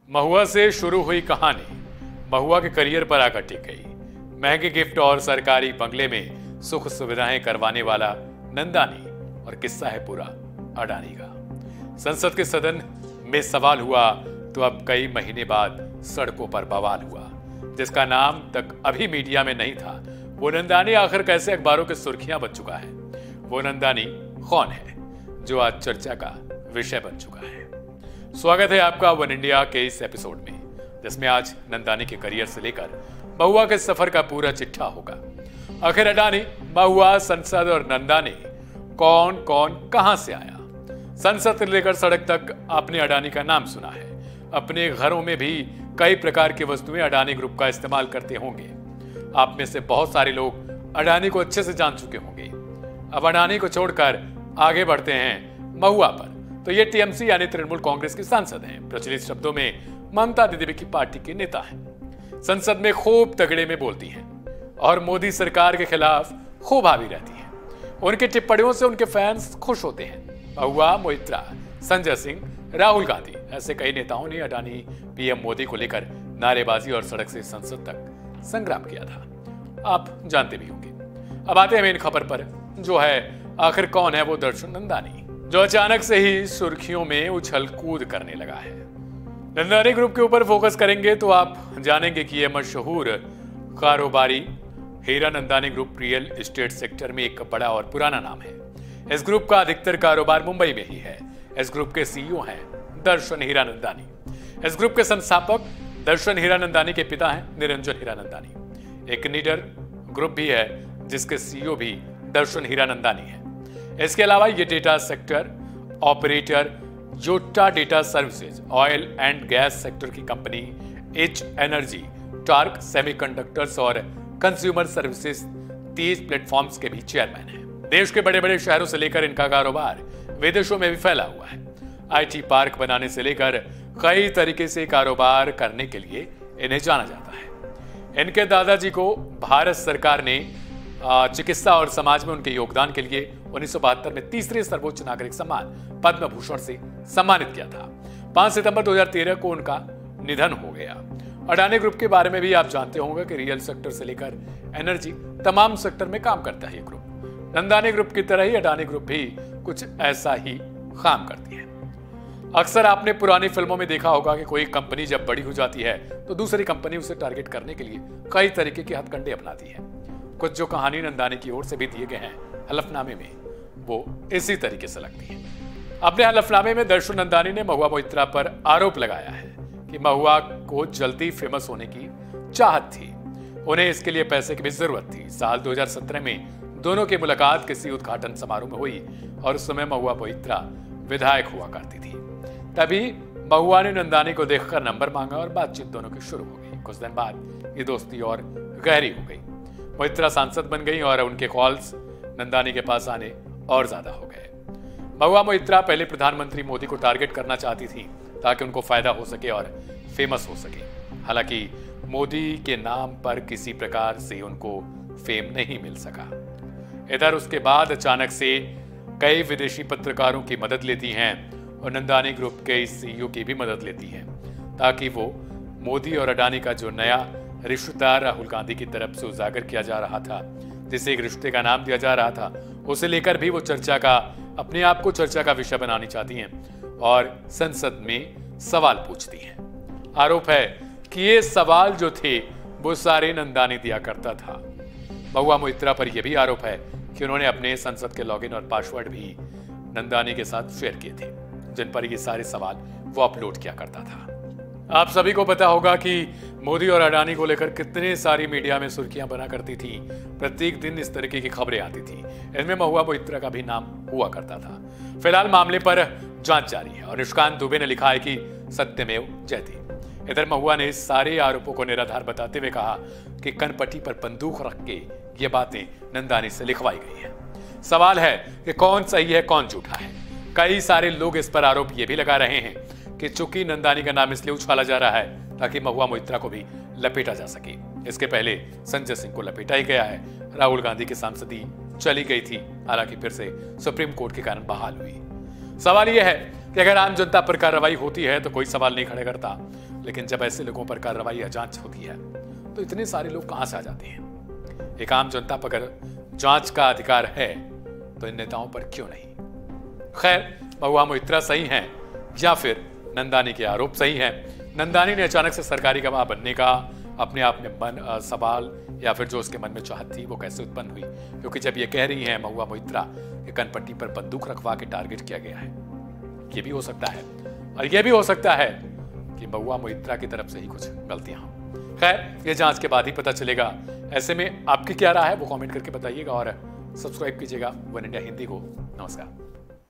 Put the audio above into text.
महुआ से शुरू हुई कहानी महुआ के करियर पर आकर टिक गई। महंगे गिफ्ट और सरकारी बंगले में सुख सुविधाएं करवाने वाला नंदानी, और किस्सा है पूरा अडानी का। संसद के सदन में सवाल हुआ तो अब कई महीने बाद सड़कों पर बवाल हुआ। जिसका नाम तक अभी मीडिया में नहीं था, वो नंदानी आखिर कैसे अखबारों की सुर्खियां बन चुका है। वो नंदानी कौन है जो आज चर्चा का विषय बन चुका है। स्वागत है आपका वन इंडिया के इस एपिसोड में, जिसमें आज नंदानी के करियर से लेकर महुआ के सफर का पूरा चिट्ठा होगा। आखिर अडानी, महुआ, संसद और नंदानी कौन कौन कहां से आया। संसद से लेकर सड़क तक आपने अडानी का नाम सुना है। अपने घरों में भी कई प्रकार की वस्तुएं अडानी ग्रुप का इस्तेमाल करते होंगे। आप में से बहुत सारे लोग अडानी को अच्छे से जान चुके होंगे। अब अडानी को छोड़कर आगे बढ़ते हैं महुआ पर। तो ये टीएमसी यानी तृणमूल कांग्रेस की सांसद हैं। प्रचलित शब्दों में ममता दीदी की पार्टी के नेता हैं। संसद में खूब तगड़े में बोलती हैं और मोदी सरकार के खिलाफ खूब हावी रहती हैं। उनकी टिप्पणियों से उनके फैंस खुश होते हैं। महुआ, मोइत्रा, संजय सिंह, राहुल गांधी ऐसे कई नेताओं ने अडानी पीएम मोदी को लेकर नारेबाजी और सड़क से संसद तक संग्राम किया था। आप जानते भी होंगे। अब आते हैं मेन खबर पर, जो है आखिर कौन है वो दर्शन नंदानी, जो अचानक से ही सुर्खियों में उछल कूद करने लगा है। नंदानी ग्रुप के ऊपर फोकस करेंगे तो आप जानेंगे कि यह मशहूर कारोबारी हीरा नंदानी ग्रुप रियल एस्टेट सेक्टर में एक बड़ा और पुराना नाम है। इस ग्रुप का अधिकतर कारोबार मुंबई में ही है। इस ग्रुप के सीईओ हैं दर्शन हीरानंदानी। इस ग्रुप के संस्थापक दर्शन हीरानंदानी के पिता हैं निरंजन हीरानंदानी। एक नीडर ग्रुप भी है जिसके सीईओ भी दर्शन हीरानंदानी है। इसके अलावा ये data sector operator Yotta data services, oil and gas sector की company H energy, Tarq semiconductors और कंज्यूमर सर्विसेज 30 प्लेटफॉर्म्स के भी चेयरमैन हैं। देश के बड़े बड़े शहरों से लेकर इनका कारोबार विदेशों में भी फैला हुआ है। आईटी पार्क बनाने से लेकर कई तरीके से कारोबार करने के लिए इन्हें जाना जाता है। इनके दादाजी को भारत सरकार ने चिकित्सा और समाज में उनके योगदान के लिए 1972 में तीसरे सर्वोच्च नागरिक सम्मान पद्म भूषण से सम्मानित किया था। 5 सितंबर 2013 को उनका निधन हो गया। अडानी ग्रुप के बारे में भी आप जानते होंगे कि रियल सेक्टर से लेकर एनर्जी तमाम सेक्टर में काम करता है ये ग्रुप। नंदानी ग्रुप की तरह ही अडानी ग्रुप भी कुछ ऐसा ही काम करती है। अक्सर आपने पुरानी फिल्मों में देखा होगा कि कोई कंपनी जब बड़ी हो जाती है तो दूसरी कंपनी उसे टारगेट करने के लिए कई तरीके के हथकंडे अपनाती है। कुछ जो कहानी नंदानी की ओर से भी दिए गए हैं हलफनामे में, वो इसी तरीके से लगती है। अपने हलफनामे में दर्शन नंदानी ने महुआ मोइत्रा पर आरोप लगाया है कि महुआ को जल्दी फेमस होने की चाहत थी। उन्हें इसके लिए पैसे की भी जरूरत थी। साल 2017 में दोनों की मुलाकात किसी उद्घाटन समारोह में हुई और उस समय महुआ मोइत्रा विधायक हुआ करती थी। तभी महुआ ने नंदानी को देखकर नंबर मांगा और बातचीत दोनों की शुरू हो गई। कुछ दिन बाद ये दोस्ती और गहरी हो गई। मोइत्रा सांसद बन गई और उनके कॉल्स नंदानी के पास आने और ज्यादा हो गए। महुआ मोइत्रा पहले प्रधानमंत्री मोदी को टारगेट करना चाहती थी ताकि उनको फायदा हो सके और फेमस हो सके। हालांकि मोदी के नाम पर किसी प्रकार से उनको फेम नहीं मिल सका। इधर उसके बाद अचानक से कई विदेशी पत्रकारों की मदद लेती हैं और नंदानी ग्रुप के सीईओ की भी मदद लेती हैं ताकि वो मोदी और अडानी का जो नया रिश्तेदार राहुल गांधी की तरफ से उजागर किया जा रहा था, जिसे एक रिश्ते का नाम दिया जा रहा था, उसे लेकर भी वो अपने आप को चर्चा का विषय बनानी चाहती हैं और संसद में सवाल पूछती हैं। आरोप है कि ये सवाल जो थे वो सारे नंदानी दिया करता था। महुआ मोइत्रा पर यह भी आरोप है कि उन्होंने अपने संसद के लॉगिन और पासवर्ड भी नंदानी के साथ शेयर किए थे, जिन पर ये सारे सवाल वो अपलोड किया करता था। आप सभी को पता होगा कि मोदी और अडानी को लेकर कितने सारी मीडिया में सुर्खियां बना करती थी। प्रत्येक दिन इस तरीके की खबरें आती थी। इनमें महुआ मोइत्रा का भी नाम हुआ करता था। फिलहाल मामले पर जांच जारी है और निष्कांत दुबे ने लिखा है कि सत्यमेव जयते। इधर महुआ ने सारे आरोपों को निराधार बताते हुए कहा कि कनपट्टी पर बंदूक रख के ये बातें नंदानी से लिखवाई गई है। सवाल है कि कौन सही है कौन झूठा है। कई सारे लोग इस पर आरोप ये भी लगा रहे हैं कि चूंकि नंदानी का नाम इसलिए उछाला जा रहा है ताकि महुआ मोइत्रा को भी लपेटा जा सके। इसके पहले संजय सिंह को लपेटा ही गया है। राहुल गांधी की सांसदी चली गई थी, हालांकि फिर से सुप्रीम कोर्ट के कारण बहाल हुई। सवाल यह है कि अगर आम जनता पर कार्रवाई होती है तो कोई सवाल नहीं खड़े करता, लेकिन जब ऐसे लोगों पर कार्रवाई या जांच होती है तो इतने सारे लोग कहां से आ जाते हैं। एक आम जनता पर अगर जांच का अधिकार है तो इन नेताओं पर क्यों नहीं। खैर, महुआ मोइत्रा सही हैं या फिर नंदानी के आरोप सही हैं। नंदानी ने अचानक से सरकारी गवाह बनने का अपने आप में सवाल या फिर जो उसके मन में चाहत थी वो कैसे उत्पन्न हुई, क्योंकि जब ये कह रही है महुआ मोइत्रा कि कनपट्टी पर बंदूक रखवा के टारगेट किया गया है, ये भी हो सकता है। और ये भी हो सकता है कि महुआ मोइत्रा की तरफ से ही कुछ गलतियां हों। खैर, ये जांच के बाद ही पता चलेगा। ऐसे में आपकी क्या राय है वो कमेंट करके बताइएगा और सब्सक्राइब कीजिएगा वन इंडिया हिंदी को। नमस्कार।